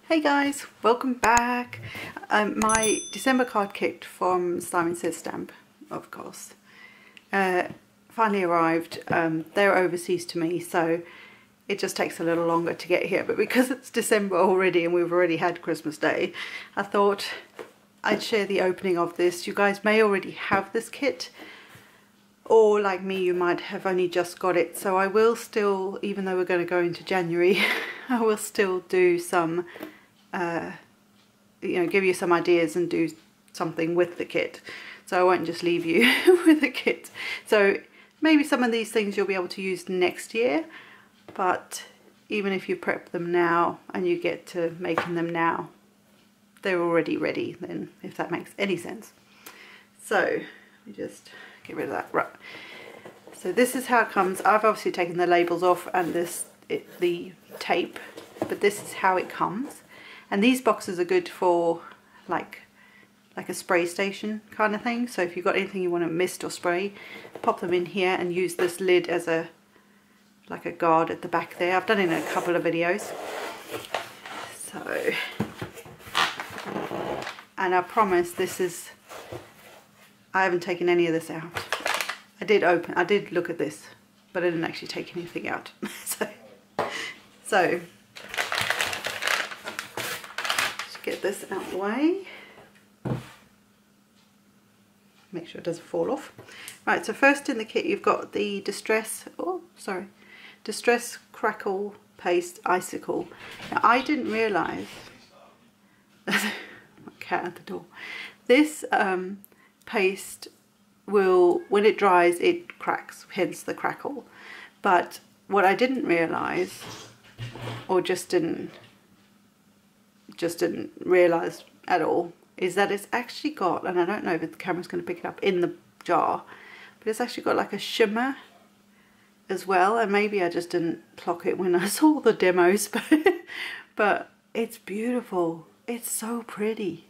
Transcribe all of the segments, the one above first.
Hey guys, welcome back. My December card kit from Slime Says Stamp, of course, finally arrived. They're overseas to me, so it just takes a little longer to get here, but because it's December already and we've already had Christmas Day, I thought I'd share the opening of this. You guys may already have this kit, or like me, you might have only just got it, so I will still, even though we're going to go into January, I will still do some give you some ideas and do something with the kit, so I won't just leave you with a kit. So maybe some of these things you'll be able to use next year, but even if you prep them now and you get to making them now, they're already ready then, if that makes any sense. So let me just get rid of that. Right, so this is how it comes. I've obviously taken the labels off and the tape, but this is how it comes. And these boxes are good for like a spray station kind of thing. So if you've got anything you want to mist or spray, pop them in here and use this lid as like a guard at the back there. I've done it in a couple of videos. So, and I promise I haven't taken any of this out. I did look at this, but I didn't actually take anything out. so get this out of the way, make sure it doesn't fall off. Right, so first in the kit you've got the Distress Crackle Paste Icicle. Now I didn't realise, my cat at the door, this paste will, when it dries, it cracks, hence the crackle. But what I didn't realise, or just didn't realise at all, is that it's actually got, and I don't know if the camera's going to pick it up in the jar, but it's actually got like a shimmer as well, and maybe I just didn't clock it when I saw the demos, but it's beautiful. It's so pretty,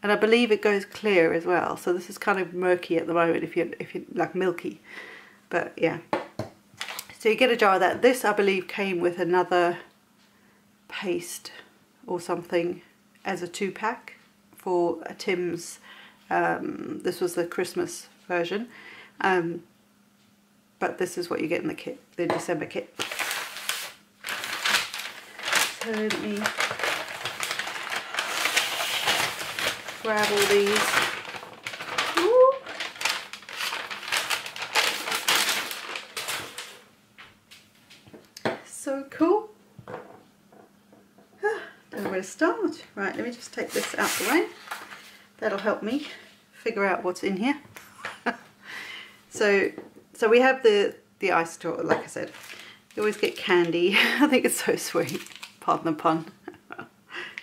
and I believe it goes clear as well, so this is kind of murky at the moment if you like milky, but yeah. So you get a jar of that. This I believe came with another paste or something as a 2-pack for Tim's. This was the Christmas version, but this is what you get in the kit, the December kit. So let me grab all these. Ooh. So cool. Don't know where to start. Right, let me just take this out the way. That'll help me figure out what's in here. So we have the ice store, like I said. You always get candy. I think it's so sweet. Pardon the pun.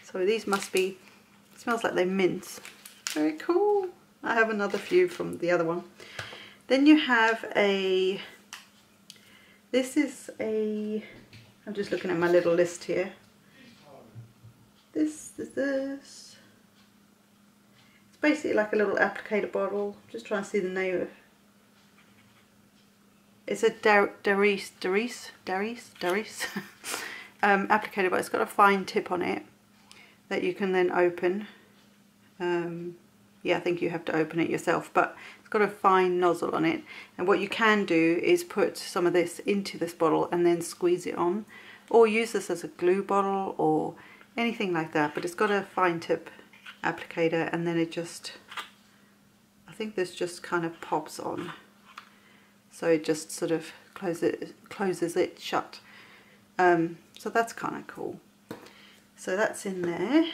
So these must be, smells like they're mints. Very cool. I have another few from the other one. Then you have I'm just looking at my little list here. This. It's basically like a little applicator bottle. Just trying to see the name of. It's a Darice applicator, but it's got a fine tip on it that you can then open. Yeah, I think you have to open it yourself, but it's got a fine nozzle on it. And what you can do is put some of this into this bottle and then squeeze it on, or use this as a glue bottle or anything like that. But it's got a fine tip applicator, and then it just, I think this just kind of pops on, so it just sort of closes it shut. So that's kind of cool. So that's in there,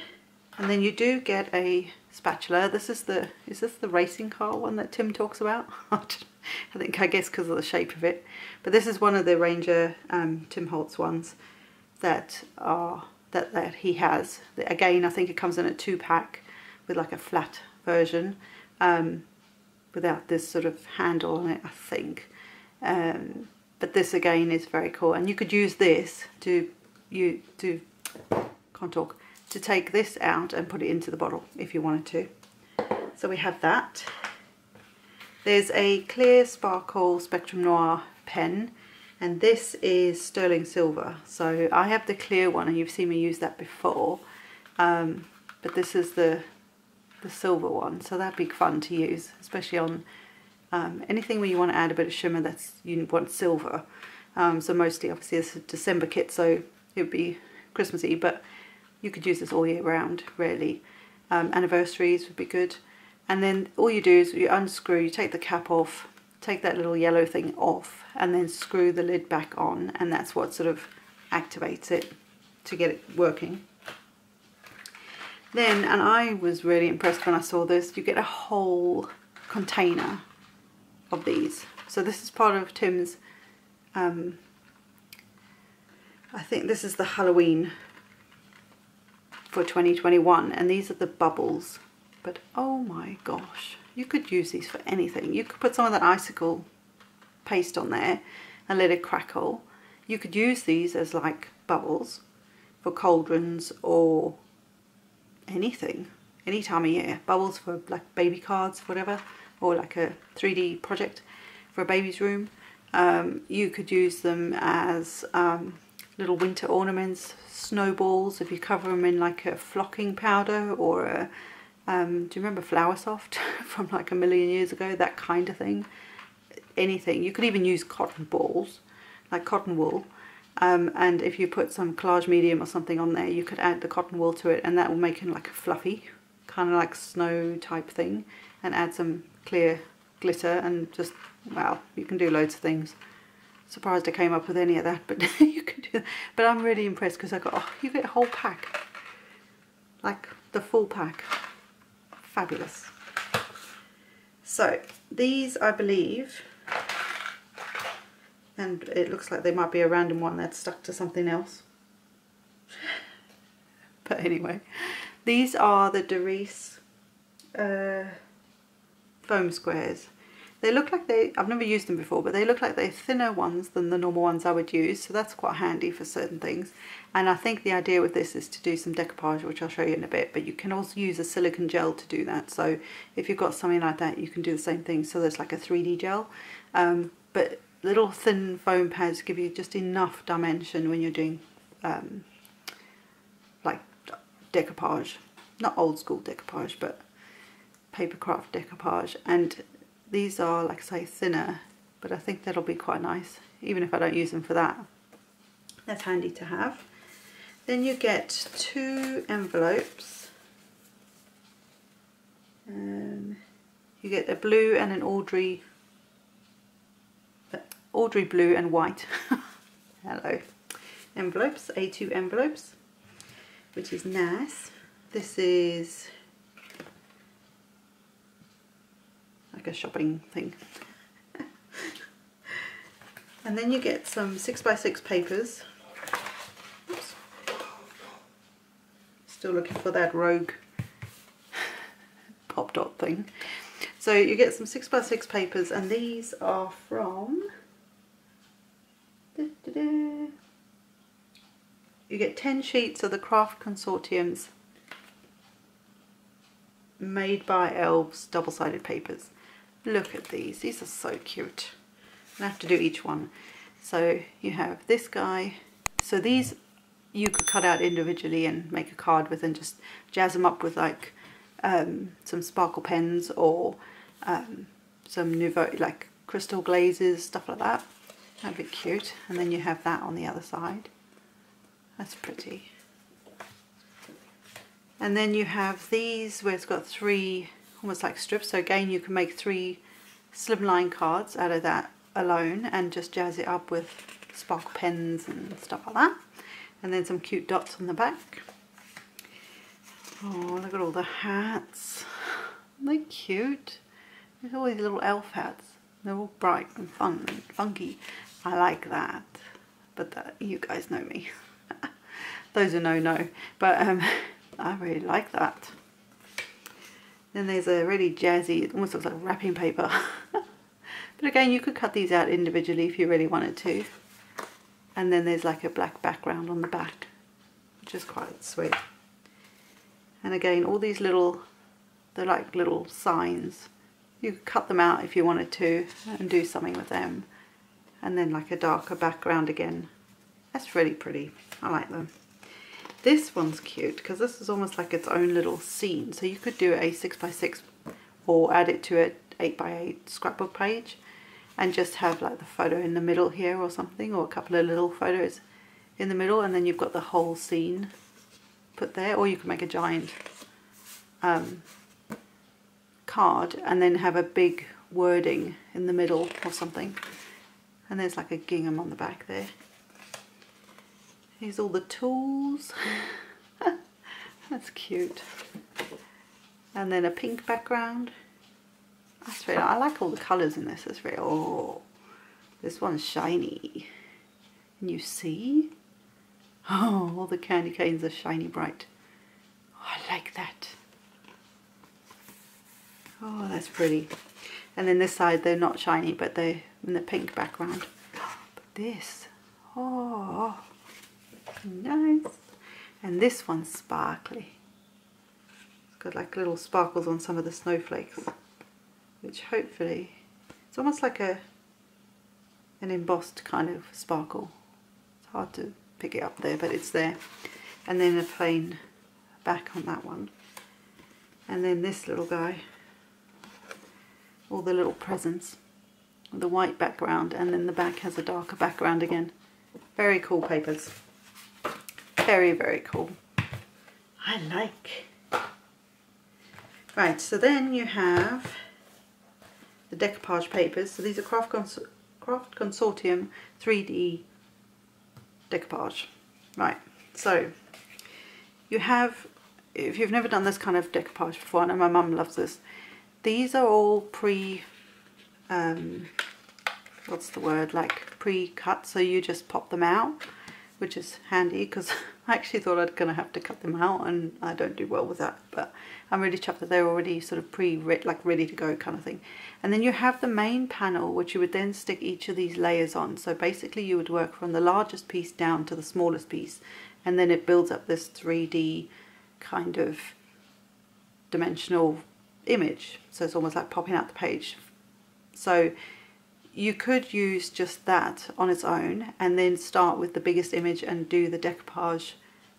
and then you do get a spatula. Is this the racing car one that Tim talks about? I guess because of the shape of it. But this is one of the Ranger Tim Holtz ones that he has. Again, I think it comes in a 2-pack with like a flat version, without this sort of handle on it, I think. But this again is very cool, and you could use this to take this out and put it into the bottle if you wanted to. So we have that. There's a clear sparkle Spectrum Noir pen, and this is sterling silver. So I have the clear one, and you've seen me use that before, but this is the silver one, so that'd be fun to use, especially on anything where you want to add a bit of shimmer you want silver. So mostly, obviously, it's a December kit, so it would be Christmassy, but you could use this all year round, really. Anniversaries would be good. And then all you do is you unscrew, you take the cap off, take that little yellow thing off, and then screw the lid back on, and that's what sort of activates it to get it working. Then, and I was really impressed when I saw this, you get a whole container of these. So this is part of Tim's, I think this is the Halloween for 2021, and these are the bubbles. But oh my gosh, you could use these for anything. You could put some of that icicle paste on there and let it crackle. You could use these as like bubbles for cauldrons or anything, any time of year. Bubbles for like baby cards, whatever, or like a 3D project for a baby's room. You could use them as little winter ornaments, snowballs, if you cover them in like a flocking powder, or a do you remember Flour Soft from like a million years ago? That kind of thing. Anything. You could even use cotton balls, like cotton wool. And if you put some collage medium or something on there, you could add the cotton wool to it, and that will make it like a fluffy, kind of like snow type thing, and add some clear glitter, and just, wow, you can do loads of things. Surprised I came up with any of that, but you can do that. But I'm really impressed because I got, oh, you get a whole pack, like the full pack. Fabulous. So these, I believe, and it looks like they might be a random one that's stuck to something else. But anyway, these are the Darice foam squares. They look like I've never used them before, but they look like they're thinner ones than the normal ones I would use, so that's quite handy for certain things. And I think the idea with this is to do some decoupage, which I'll show you in a bit, but you can also use a silicone gel to do that. So if you've got something like that, you can do the same thing, so there's like a 3D gel. But little thin foam pads give you just enough dimension when you're doing like decoupage. Not old school decoupage, but paper craft decoupage. And these are, like I say, thinner, but I think that'll be quite nice, even if I don't use them for that. That's handy to have. Then you get 2 envelopes. You get a blue and an Audrey blue and white. Hello. Envelopes, A2 envelopes, which is nice. This is like a shopping thing. And then you get some 6x6 papers. Oops. Still looking for that rogue pop dot thing. So you get some 6x6 papers, and these are from you get 10 sheets of the Craft Consortium's Made by Elves double-sided papers. Look at these are so cute. I have to do each one. So you have this guy. So these you could cut out individually and make a card with, and just jazz them up with like some sparkle pens, or some nouveau, like crystal glazes, stuff like that. That'd be cute. And then you have that on the other side. That's pretty. And then you have these where it's got 3 almost like strips. So again, you can make 3 slimline cards out of that alone, and just jazz it up with sparkle pens and stuff like that. And then some cute dots on the back. Oh, look at all the hats. They're cute. There's all these little elf hats. They're all bright and fun and funky. I like that. But you guys know me. Those are no. But I really like that. Then there's a really jazzy, it almost looks like wrapping paper. But again, you could cut these out individually if you really wanted to. And then there's like a black background on the back, which is quite sweet. And again, all these little, they're like little signs. You could cut them out if you wanted to and do something with them. and then like a darker background again. That's really pretty. I like them. This one's cute because this is almost like its own little scene. So you could do a 6x6 or add it to an 8x8 scrapbook page and just have like the photo in the middle here or something, or a couple of little photos in the middle, and then you've got the whole scene put there. Or you can make a giant card and then have a big wording in the middle or something, and there's like a gingham on the back there. Here's all the tools. That's cute. And then a pink background. That's really, I like all the colours in this. It's really, oh, this one's shiny. Can you see? Oh, all the candy canes are shiny bright. Oh, I like that. Oh, that's pretty. And then this side, they're not shiny, but they're in the pink background. But this, oh, nice. And this one's sparkly. It's got like little sparkles on some of the snowflakes, which hopefully, it's almost like an embossed kind of sparkle. It's hard to pick it up there, but it's there. And then a plain back on that one. And then this little guy, all the little presents, with the white background, and then the back has a darker background again. Very cool papers. Very, very cool. I like. Right, so then you have the Decoupage Papers. So these are Craft Consortium 3D decoupage. Right, so you have, if you've never done this kind of decoupage before, I know my mum loves this, these are all what's the word, like pre-cut, so you just pop them out, which is handy because I actually thought I'd gonna have to cut them out, and I don't do well with that, but I'm really chuffed that they're already sort of ready to go kind of thing. And then you have the main panel, which you would then stick each of these layers on. So basically you would work from the largest piece down to the smallest piece, and then it builds up this 3D kind of dimensional image. So it's almost like popping out the page. So you could use just that on its own and then start with the biggest image and do the decoupage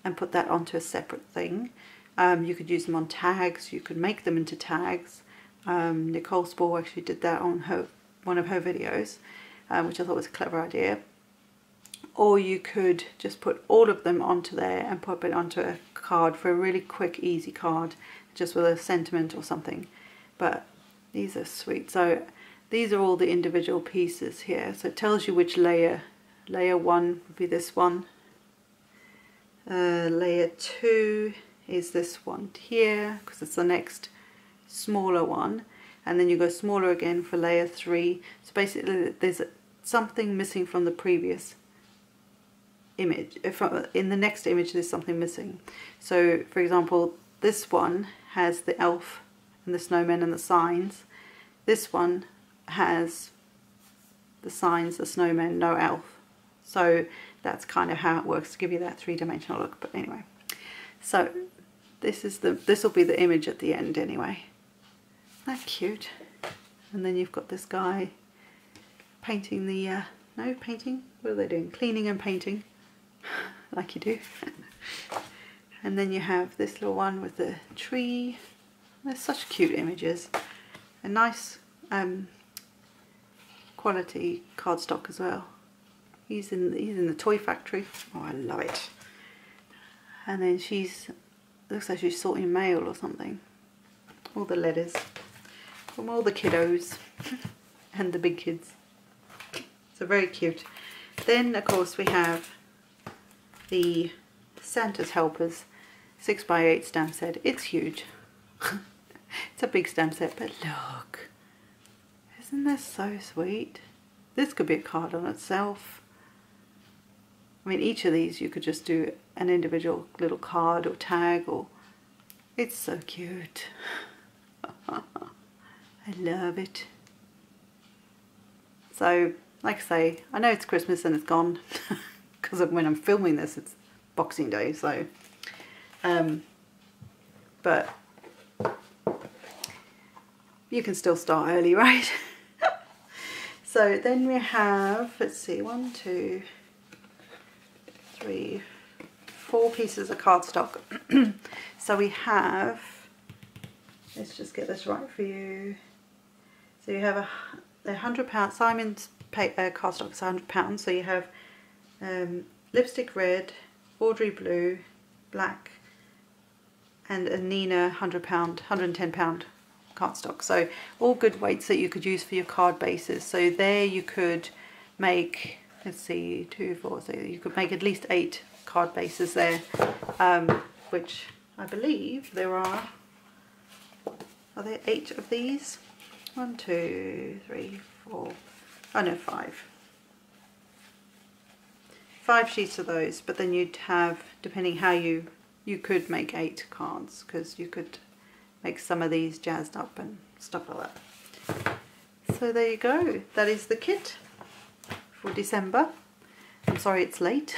and put that onto a separate thing. You could use them on tags, you could make them into tags. Nicole Spall actually did that on one of her videos, which I thought was a clever idea. Or you could just put all of them onto there and pop it onto a card for a really quick, easy card, just with a sentiment or something. But these are sweet. So these are all the individual pieces here. So it tells you which layer. Layer 1 would be this one. Layer 2 is this one here, because it's the next smaller one. And then you go smaller again for layer 3. So basically there's something missing from the previous image. In the next image there's something missing. So for example, this one has the elf and the snowman and the signs. This one has the signs, the snowman, no elf. So that's kind of how it works to give you that three-dimensional look. But anyway, so this will be the image at the end anyway. Isn't that cute? And then you've got this guy painting the painting. What are they doing? Cleaning and painting, like you do. And then you have this little one with the tree. They're such cute images. A nice quality cardstock as well. He's in the toy factory. Oh, I love it. And then looks like she's sorting mail or something. All the letters from all the kiddos and the big kids. So very cute. Then of course we have the Santa's Helpers 6x8 stamp set. It's huge. It's a big stamp set, but look. Isn't this so sweet? This could be a card on itself. I mean, each of these you could just do an individual little card or tag, or it's so cute. I love it. So, like I say, I know it's Christmas and it's gone because when I'm filming this, it's Boxing Day. So, but you can still start early, right? So then we have, let's see, 1, 2, 3, 4 pieces of cardstock. So we have, let's just get this right for you. So you have a £100, Simon's cardstock is £100. So you have lipstick red, Audrey blue, black, and a Neenah £110 cardstock. So all good weights that you could use for your card bases. So there you could make, let's see, 2, 4, so you could make at least 8 card bases there, which I believe there are there 8 of these? 1, 2, 3, 4, oh no, 5. 5 sheets of those, but then you'd have, depending how you could make 8 cards, because you could make some of these jazzed up and stuff like that. So there you go, that is the kit for December. I'm sorry it's late.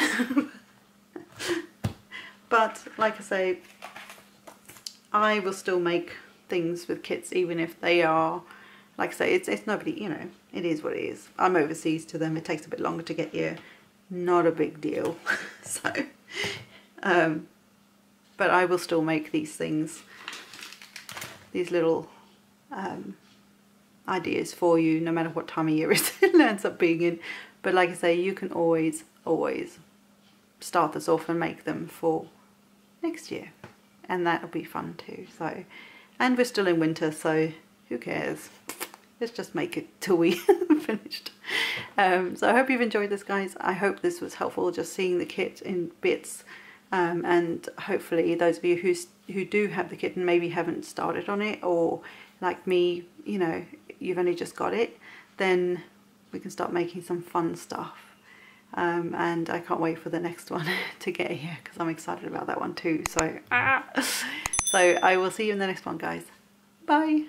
But like I say, I will still make things with kits even if they are, like I say, it's nobody, you know, it is what it is. I'm overseas to them, it takes a bit longer to get here, not a big deal. So but I will still make these things, these little ideas for you, no matter what time of year it ends up being in. But like I say, you can always start this off and make them for next year, and that'll be fun too. So, and we're still in winter, so who cares? Let's just make it till we finished. So I hope you've enjoyed this, guys. I hope this was helpful, just seeing the kit in bits, and hopefully those of you who do have the kit and maybe haven't started on it, or like me, you know, you've only just got it, then we can start making some fun stuff. And I can't wait for the next one to get here, because I'm excited about that one too. So, so I will see you in the next one, guys. Bye.